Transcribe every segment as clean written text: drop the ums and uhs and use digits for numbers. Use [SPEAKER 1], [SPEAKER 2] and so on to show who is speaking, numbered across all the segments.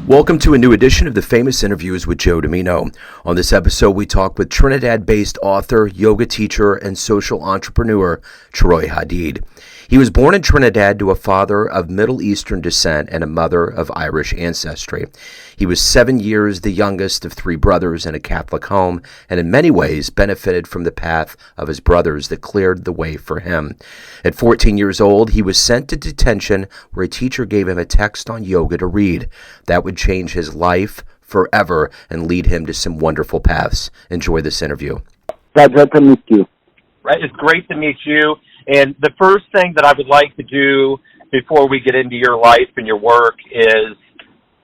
[SPEAKER 1] Welcome to a new edition of the Famous Interviews with Joe Dimino. On this episode, we talk with Trinidad-based author, yoga teacher, and social entrepreneur Troy Hadeed. He was born in Trinidad to a father of Middle Eastern descent and a mother of Irish ancestry. He was 7 years the youngest of three brothers in a Catholic home, and in many ways benefited from the path of his brothers that cleared the way for him. At 14 years old, he was sent to detention where a teacher gave him a text on yoga to read. That would change his life forever and lead him to some wonderful paths. Enjoy this interview.
[SPEAKER 2] Pleasure to meet you.
[SPEAKER 3] Right, it's great to meet you. And the first thing that I would like to do before we get into your life and your work is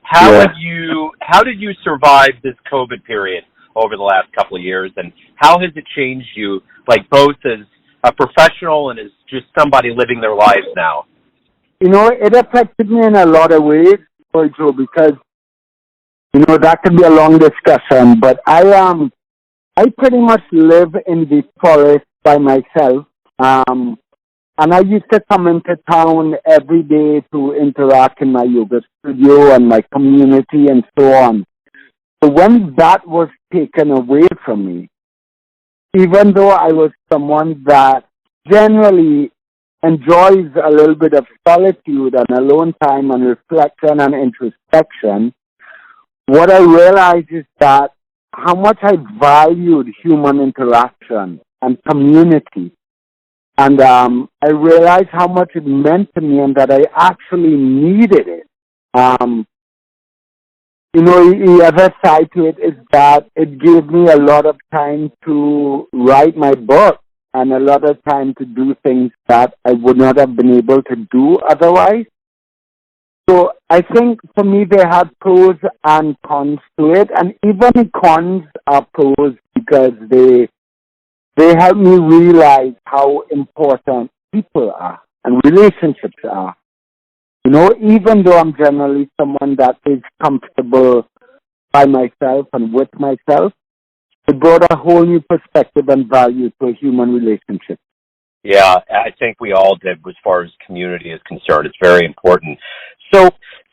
[SPEAKER 3] how did you survive this COVID period over the last couple of years, and how has it changed you, like both as a professional and as just somebody living their lives now?
[SPEAKER 2] You know, it affected me in a lot of ways, Joe, because, you know, that could be a long discussion, but I pretty much live in the forest by myself. And I used to come into town every day to interact in my yoga studio and my community and so on. So when that was taken away from me, even though I was someone that generally enjoys a little bit of solitude and alone time and reflection and introspection, what I realized is that how much I valued human interaction and community. And I realized how much it meant to me and that I actually needed it. You know, the other side to it is that it gave me a lot of time to write my book and a lot of time to do things that I would not have been able to do otherwise. So I think for me there had pros and cons to it, and even the cons are pros because they help me realize how important people are and relationships are. You know, even though I'm generally someone that is comfortable by myself and with myself, it brought a whole new perspective and value to a human relationship.
[SPEAKER 3] Yeah, I think we all did as far as community is concerned. It's very important. So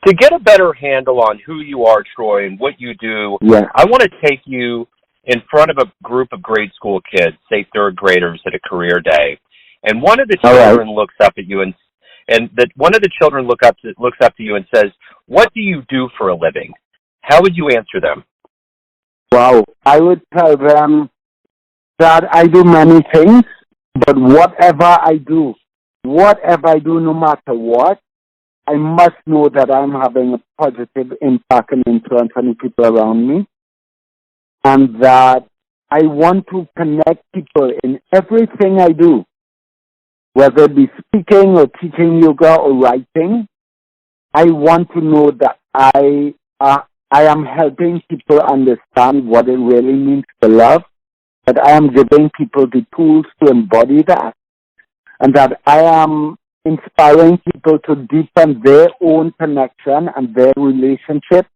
[SPEAKER 3] to get a better handle on who you are, Troy, and what you do, I want to take you in front of a group of grade school kids, say third graders, at a career day, and one of the children looks up at you, and one of the children looks up to you and says, "What do you do for a living?" How would you answer them?
[SPEAKER 2] Wow, I would tell them that I do many things, but whatever I do, no matter what, I must know that I'm having a positive impact and influence on the people around me. And that I want to connect people in everything I do, whether it be speaking or teaching yoga or writing. I want to know that I am helping people understand what it really means to love, that I am giving people the tools to embody that, and that I am inspiring people to deepen their own connection and their relationship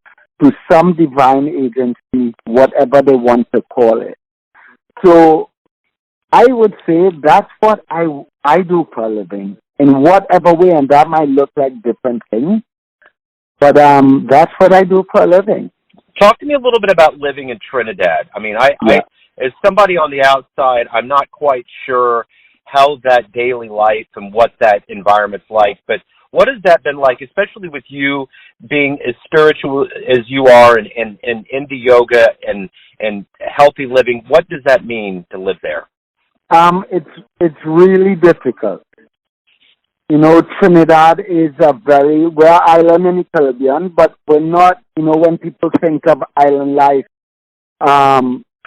[SPEAKER 2] to some divine agency, whatever they want to call it. So I would say that's what I do for a living in whatever way, and that might look like different things, but that's what I do for a living.
[SPEAKER 3] Talk to me a little bit about living in Trinidad. I mean, I as somebody on the outside, I'm not quite sure how that daily life and what that environment's like, but what has that been like, especially with you being as spiritual as you are and into yoga and healthy living? What does that mean to live there?
[SPEAKER 2] It's really difficult. You know, Trinidad is we're an island in the Caribbean, but we're not, you know, when people think of island life,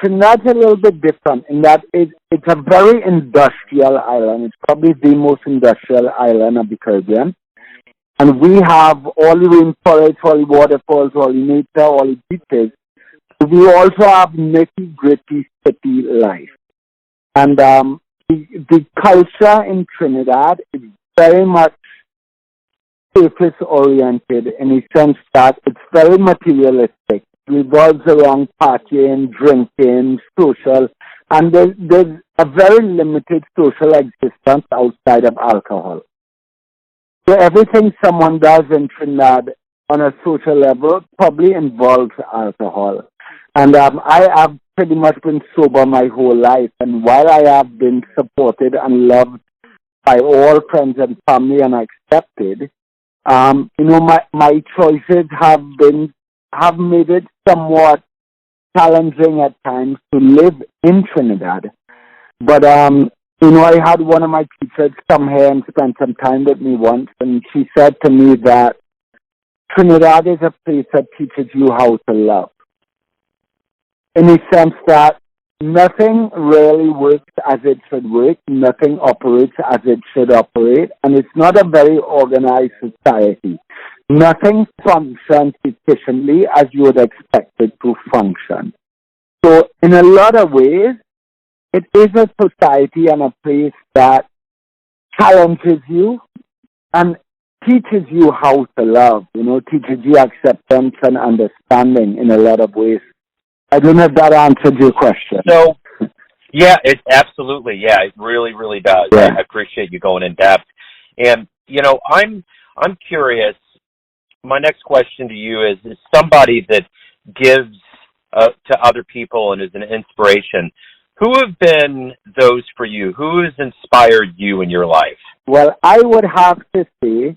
[SPEAKER 2] Trinidad's a little bit different in that it's a very industrial island. It's probably the most industrial island of the Caribbean. And we have all the rainforests, all the waterfalls, all the nature, all the beaches. We also have nitty-gritty city life. And the culture in Trinidad is very much surface-oriented in the sense that it's very materialistic. It revolves around partying, drinking, social, and there's a very limited social existence outside of alcohol. So everything someone does in Trinidad on a social level probably involves alcohol. And I have pretty much been sober my whole life. And while I have been supported and loved by all friends and family and accepted, my choices have made it somewhat challenging at times to live in Trinidad. But I had one of my teachers come here and spend some time with me once, and she said to me that Trinidad is a place that teaches you how to love. In the sense that nothing really works as it should work, nothing operates as it should operate, and it's not a very organized society. Nothing functions efficiently as you would expect it to function. So in a lot of ways, it is a society and a place that challenges you and teaches you how to love, teaches you acceptance and understanding in a lot of ways. I don't know if that answered your question.
[SPEAKER 3] So, yeah, it absolutely, yeah, it really, really does.
[SPEAKER 2] Yeah.
[SPEAKER 3] I appreciate you going in depth. And, I'm curious, my next question to you is somebody that gives to other people and is an inspiration. Who have been those for you? Who has inspired you in your life?
[SPEAKER 2] Well, I would have to say,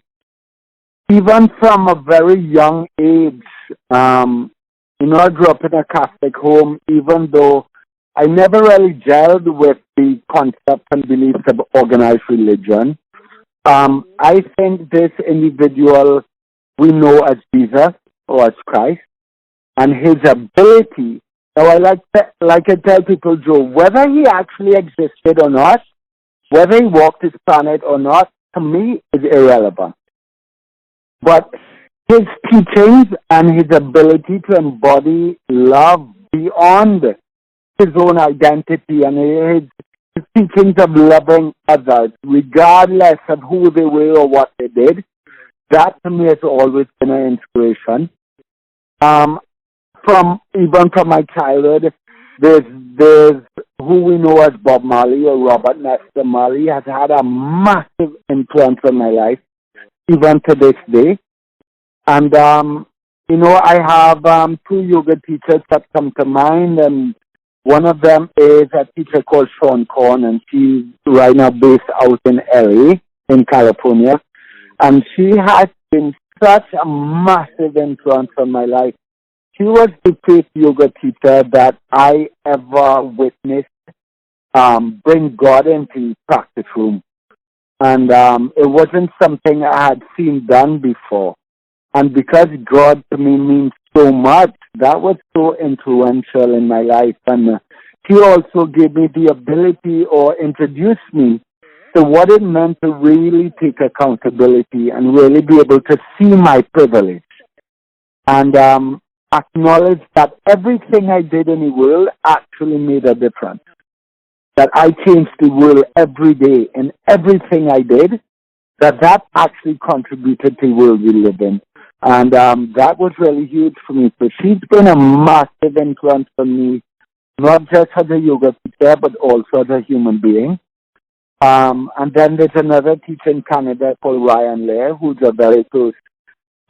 [SPEAKER 2] even from a very young age, I grew up in a Catholic home, even though I never really gelled with the concept and beliefs of organized religion. I think this individual we know as Jesus or as Christ, and his ability. Now, I like to tell people, Joe, whether he actually existed or not, whether he walked this planet or not, to me is irrelevant. But his teachings and his ability to embody love beyond his own identity and his teachings of loving others, regardless of who they were or what they did, that to me has always been an inspiration. From my childhood, there's who we know as Bob Marley or Robert Nesta Marley has had a massive influence on my life, even to this day. And, I have two yoga teachers that come to mind, and one of them is a teacher called Sean Korn, and she's right now based out in LA, in California. And she has been such a massive influence on my life. She was the first yoga teacher that I ever witnessed bring God into practice room. And it wasn't something I had seen done before. And because God to me means so much, that was so influential in my life. And she also gave me the ability or introduced me to what it meant to really take accountability and really be able to see my privilege. And acknowledge that everything I did in the world actually made a difference. That I changed the world every day, and everything I did, that actually contributed to the world we live in. And that was really huge for me. So she's been a massive influence for me, not just as a yoga teacher, but also as a human being. And then there's another teacher in Canada called Ryan Lair, who's a very close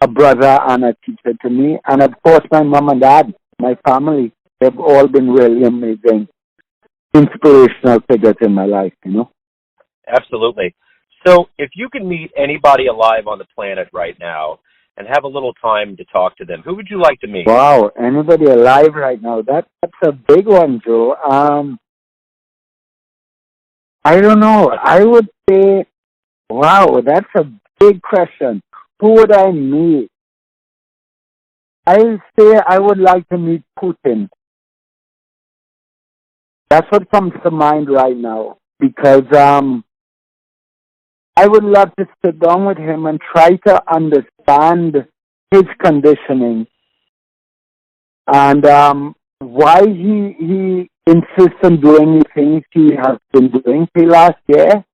[SPEAKER 2] a brother and a teacher to me. And of course, my mom and dad, my family, they've all been really amazing, inspirational figures in my life,
[SPEAKER 3] Absolutely. So if you could meet anybody alive on the planet right now and have a little time to talk to them, who would you like to meet?
[SPEAKER 2] Wow, anybody alive right now? That's a big one, Joe. I don't know. I would say, wow, that's a big question. Who would I meet? I would say I would like to meet Putin. That's what comes to mind right now, because I would love to sit down with him and try to understand his conditioning and why he insists on doing the things he has been doing the last year,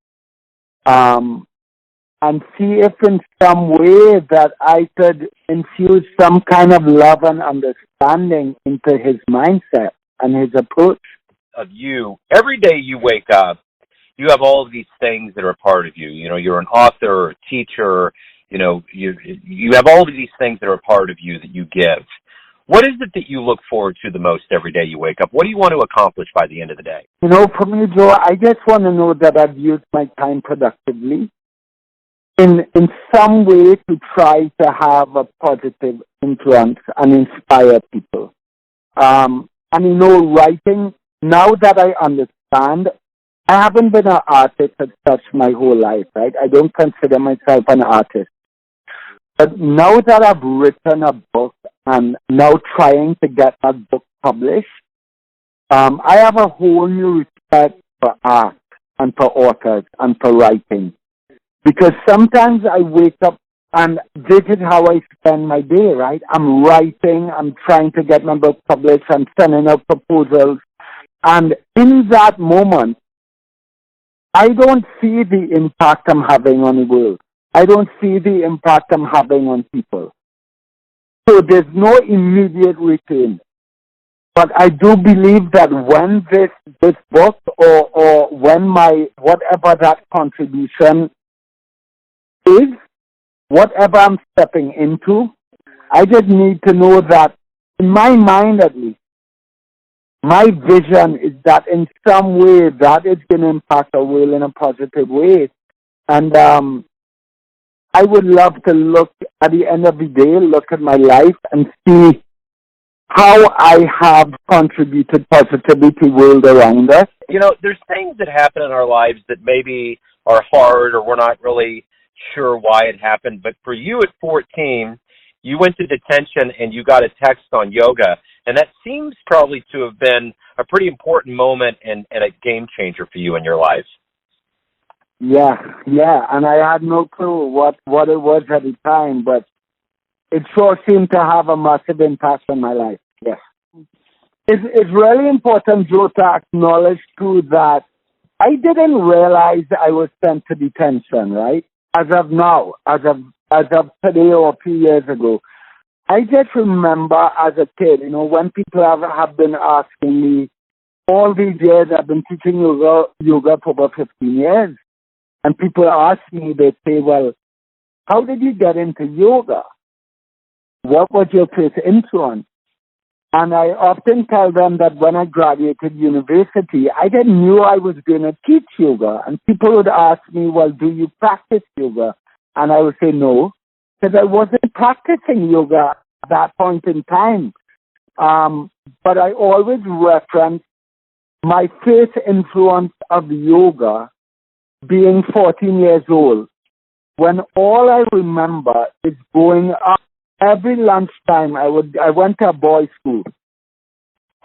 [SPEAKER 2] and see if in some way that I could infuse some kind of love and understanding into his mindset and his approach.
[SPEAKER 3] Of you, every day you wake up, you have all of these things that are a part of you. You're an author, a teacher, you have all of these things that are a part of you that you give. What is it that you look forward to the most every day you wake up? What do you want to accomplish by the end of the day?
[SPEAKER 2] For me, Joe, I just want to know that I've used my time productively in some way to try to have a positive influence and inspire people. Writing, now that I understand, I haven't been an artist as such my whole life, right? I don't consider myself an artist. But now that I've written a book and now trying to get that book published, I have a whole new respect for art and for authors and for writing. Because sometimes I wake up and this is how I spend my day, right? I'm writing, I'm trying to get my book published, I'm sending out proposals. And in that moment, I don't see the impact I'm having on the world. I don't see the impact I'm having on people. So there's no immediate return. But I do believe that when this book or when whatever that contribution is, whatever I'm stepping into, I just need to know that, in my mind at least, my vision is that in some way that is going to impact our world in a positive way. And I would love to look at the end of the day, look at my life and see how I have contributed positively to the world around us.
[SPEAKER 3] There's things that happen in our lives that maybe are hard or we're not really sure why it happened. But for you at 14, you went to detention and you got a text on yoga. And that seems probably to have been a pretty important moment and a game changer for you in your life.
[SPEAKER 2] Yeah. And I had no clue what it was at the time, but it sure seemed to have a massive impact on my life. Yes. It's really important, Joe, to acknowledge, too, that I didn't realize I was sent to detention, right? As of now, as of today or a few years ago. I just remember as a kid, when people have been asking me, all these years I've been teaching yoga for about 15 years. And people ask me, they say, well, how did you get into yoga? What was your first influence? And I often tell them that when I graduated university, I didn't know I was going to teach yoga. And people would ask me, well, do you practice yoga? And I would say no, because I wasn't practicing yoga at that point in time. But I always reference my first influence of yoga being 14 years old, when all I remember is going up every lunchtime. I went to a boys' school,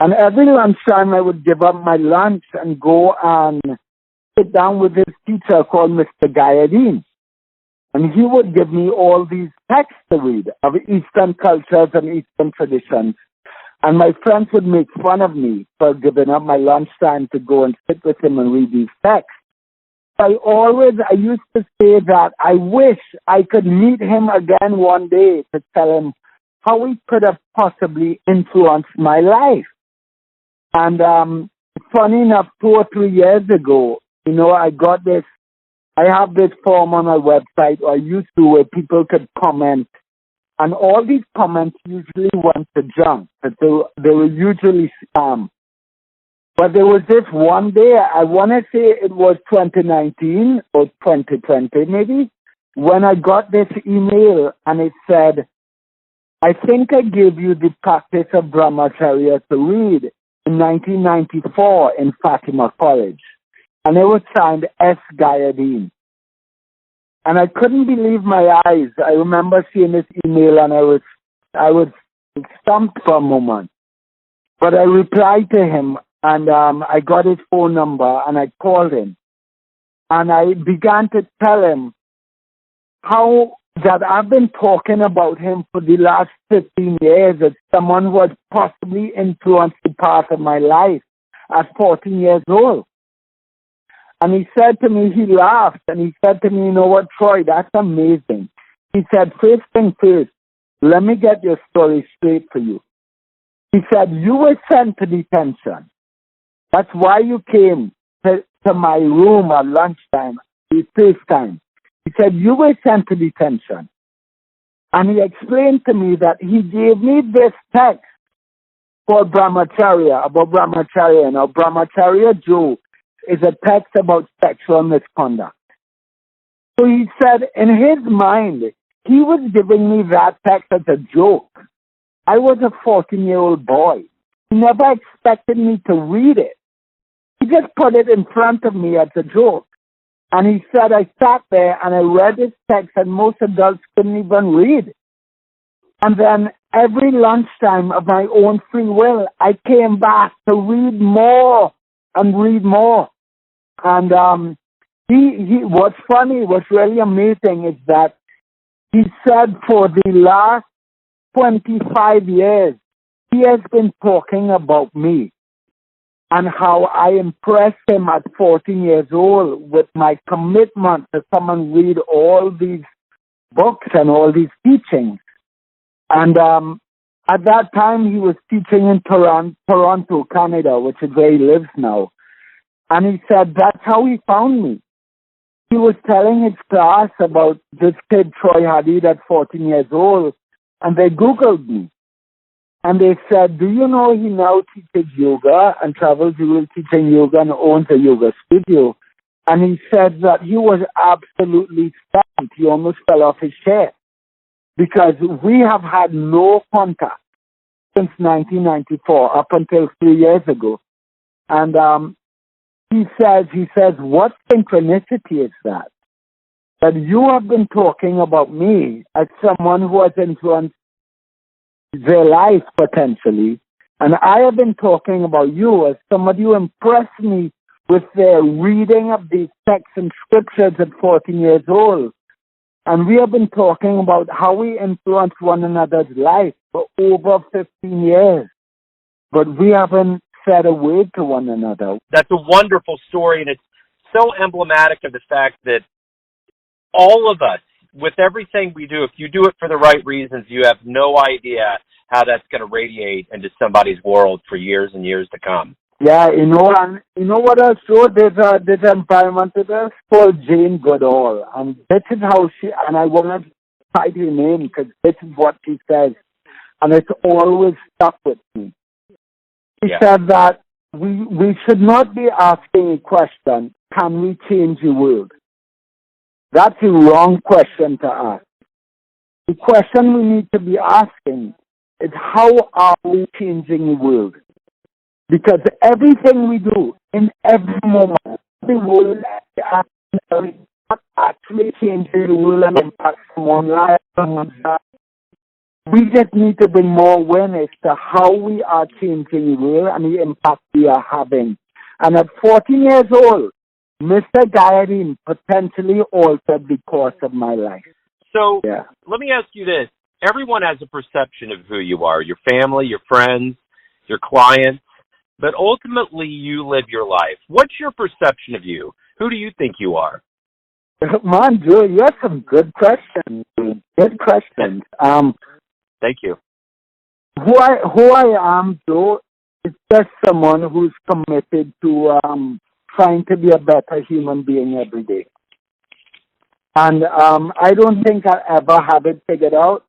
[SPEAKER 2] and every lunchtime I would give up my lunch and go and sit down with this teacher called Mr. Hadeed. And he would give me all these texts to read of Eastern cultures and Eastern traditions. And my friends would make fun of me for giving up my lunchtime to go and sit with him and read these texts. I used to say that I wish I could meet him again one day to tell him how he could have possibly influenced my life. And funny enough, 2 or 3 years ago, I have this form on my website, or I used to, where people could comment. And all these comments usually went to junk, but they were usually spam. But there was this one day, I want to say it was 2019 or 2020 maybe, when I got this email and it said, I think I gave you the practice of Brahmacharya to read in 1994 in Fatima College. And it was signed S. Hadeed. And I couldn't believe my eyes. I remember seeing this email and I was stumped for a moment. But I replied to him, and I got his phone number and I called him. And I began to tell him how that I've been talking about him for the last 15 years as someone who has possibly influenced the path of my life at 14 years old. And he said to me, he laughed, and he said to me, you know what, Troy, that's amazing. He said, first thing first, let me get your story straight for you. He said, you were sent to detention. That's why you came to my room at lunchtime, the first time. He said, you were sent to detention. And he explained to me that he gave me this text called Brahmacharya, about Brahmacharya. Now, Brahmacharya, Joe, is a text about sexual misconduct. So he said in his mind, he was giving me that text as a joke. I was a 14-year-old boy. He never expected me to read it. He just put it in front of me as a joke. And he said I sat there and I read his text and most adults couldn't even read. And then every lunchtime of my own free will, I came back to read more and read more. And what's funny, what's really amazing is that he said for the last 25 years, he has been talking about me and how I impressed him at 14 years old with my commitment to come and read all these books and all these teachings. And at that time, he was teaching in Toronto, Canada, which is where he lives now. And he said that's how he found me. He was telling his class about this kid, Troy Hadeed, at 14 years old, and they Googled me. And they said, do you know he now teaches yoga and travels the world teaching yoga and owns a yoga studio? And he said that he was absolutely stunned. He almost fell off his chair because we have had no contact since 1994, up until 3 years ago. And he says, what synchronicity is that? That you have been talking about me as someone who has influenced their life potentially, and I have been talking about you as somebody who impressed me with their reading of these texts and scriptures at 14 years old. And we have been talking about how we influence one another's life for over 15 years, but we haven't said a word to one another.
[SPEAKER 3] That's a wonderful story, and it's so emblematic of the fact that all of us, with everything we do, if you do it for the right reasons, you have no idea how that's going to radiate into somebody's world for years and years to come.
[SPEAKER 2] Yeah, and you know what else, Joe? There's an environmentalist called Jane Goodall, and this is how and I want to cite her name because this is what she says, and it's always stuck with me. She said that we should not be asking a question, can we change the world? That's a wrong question to ask. The question we need to be asking is how are we changing the world? Because everything we do in every moment, the world actually changes the world and impacts someone's life. We just need to bring more awareness to how we are changing the world and the impact we are having. And at 14 years old, Mr. Guyadine potentially altered the course of my life.
[SPEAKER 3] So let me ask you this. Everyone has a perception of who you are, your family, your friends, your clients, but ultimately you live your life. What's your perception of you? Who do you think you are?
[SPEAKER 2] Man, Joe, you have some good questions. Good questions.
[SPEAKER 3] Thank you.
[SPEAKER 2] Who I am, Joe, is just someone who's committed to trying to be a better human being every day. And I don't think I'll ever have it figured out.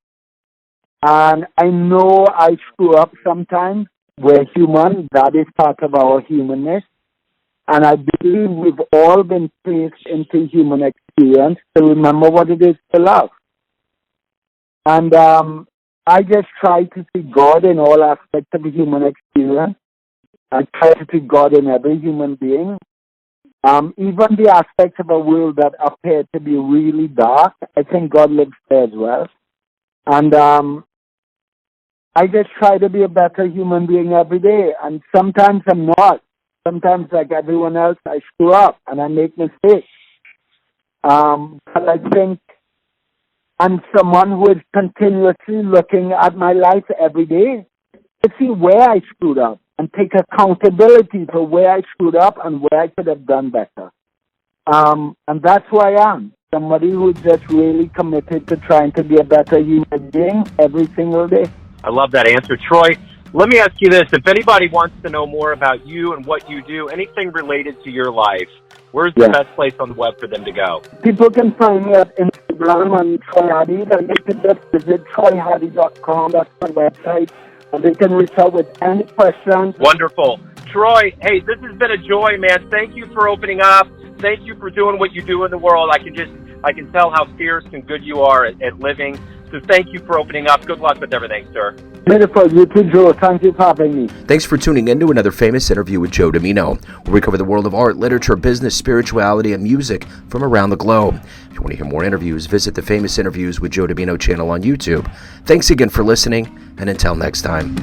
[SPEAKER 2] And I know I screw up sometimes. We're human. That is part of our humanness. And I believe we've all been placed into human experience to remember what it is to love. And I just try to see God in all aspects of the human experience. I try to see God in every human being. Even the aspects of a world that appear to be really dark, I think God lives there as well. And I just try to be a better human being every day. And sometimes I'm not. Sometimes, like everyone else, I screw up and I make mistakes. But I think I'm someone who is continuously looking at my life every day to see where I screwed up and take accountability for where I screwed up and where I could have done better. And that's who I am, somebody who's just really committed to trying to be a better human being every single day.
[SPEAKER 3] I love that answer. Troy, let me ask you this. If anybody wants to know more about you and what you do, anything related to your life, where's the best place on the web for them to go?
[SPEAKER 2] People can find me at Instagram and Troy Hadeed, and they can just visit troyhadeed.com. That's my website. And they can reach out with any questions.
[SPEAKER 3] Wonderful. Troy, hey, this has been a joy, man. Thank you for opening up. Thank you for doing what you do in the world. I can tell how fierce and good you are at living. So thank you for opening up. Good luck with everything, sir.
[SPEAKER 2] Beautiful. You too, Joe. Thank you for having me.
[SPEAKER 1] Thanks for tuning in to another famous interview with Joe Dimino, where we cover the world of art, literature, business, spirituality, and music from around the globe. If you want to hear more interviews, visit the Famous Interviews with Joe Dimino channel on YouTube. Thanks again for listening, and until next time.